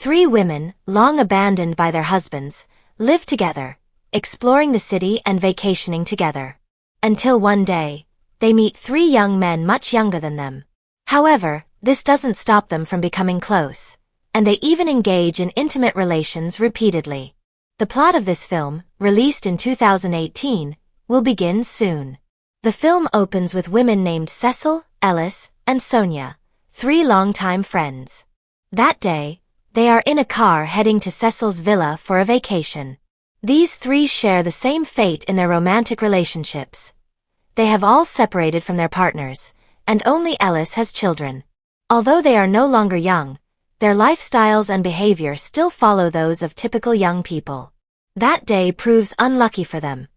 Three women, long abandoned by their husbands, live together, exploring the city and vacationing together. Until one day, they meet three young men much younger than them. However, this doesn't stop them from becoming close, and they even engage in intimate relations repeatedly. The plot of this film, released in 2018, will begin soon. The film opens with women named Cecil, Ellis, and Sonia, three longtime friends. That day, they are in a car heading to Cecil's villa for a vacation. These three share the same fate in their romantic relationships. They have all separated from their partners, and only Ellis has children. Although they are no longer young, their lifestyles and behavior still follow those of typical young people. That day proves unlucky for them.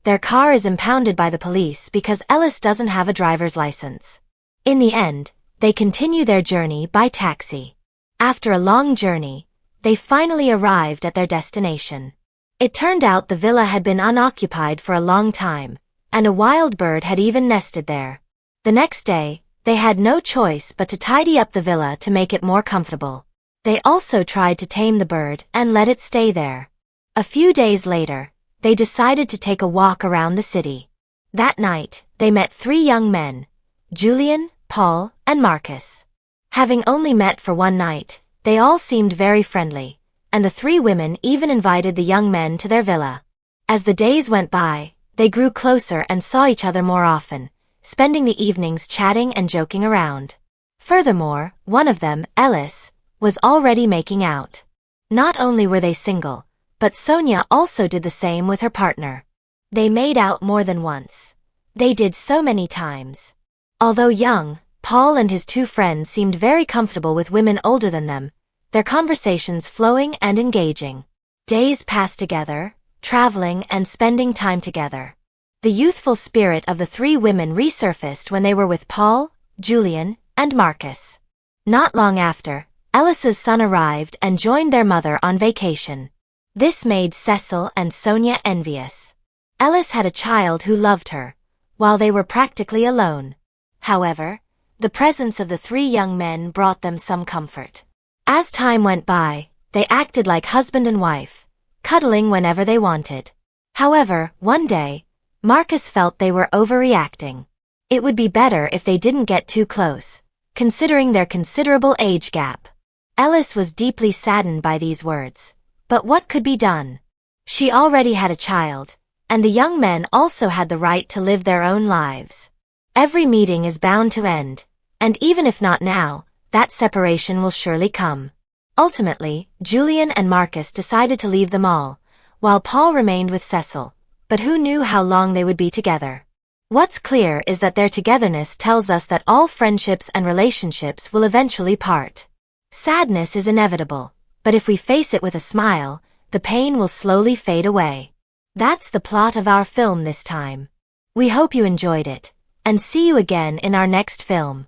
Their car is impounded by the police because Ellis doesn't have a driver's license. In the end, they continue their journey by taxi. After a long journey, they finally arrived at their destination. It turned out the villa had been unoccupied for a long time, and a wild bird had even nested there. The next day, they had no choice but to tidy up the villa to make it more comfortable. They also tried to tame the bird and let it stay there. A few days later, they decided to take a walk around the city. That night, they met three young men, Julian, Paul, and Marcus. Having only met for one night, they all seemed very friendly, and the three women even invited the young men to their villa. As the days went by, they grew closer and saw each other more often, spending the evenings chatting and joking around. Furthermore, one of them, Ellis, was already making out. Not only were they single, but Sonia also did the same with her partner. They made out more than once. They did so many times. Although young, Paul and his two friends seemed very comfortable with women older than them, their conversations flowing and engaging. Days passed together, traveling and spending time together. The youthful spirit of the three women resurfaced when they were with Paul, Julian, and Marcus. Not long after, Ellis's son arrived and joined their mother on vacation. This made Cecil and Sonia envious. Ellis had a child who loved her, while they were practically alone. However, the presence of the three young men brought them some comfort. As time went by, they acted like husband and wife, cuddling whenever they wanted. However, one day, Marcus felt they were overreacting. It would be better if they didn't get too close, considering their considerable age gap. Ellis was deeply saddened by these words. But what could be done? She already had a child, and the young men also had the right to live their own lives. Every meeting is bound to end, and even if not now, that separation will surely come. Ultimately, Julian and Marcus decided to leave them all, while Paul remained with Cecil, but who knew how long they would be together? What's clear is that their togetherness tells us that all friendships and relationships will eventually part. Sadness is inevitable, but if we face it with a smile, the pain will slowly fade away. That's the plot of our film this time. We hope you enjoyed it, and see you again in our next film.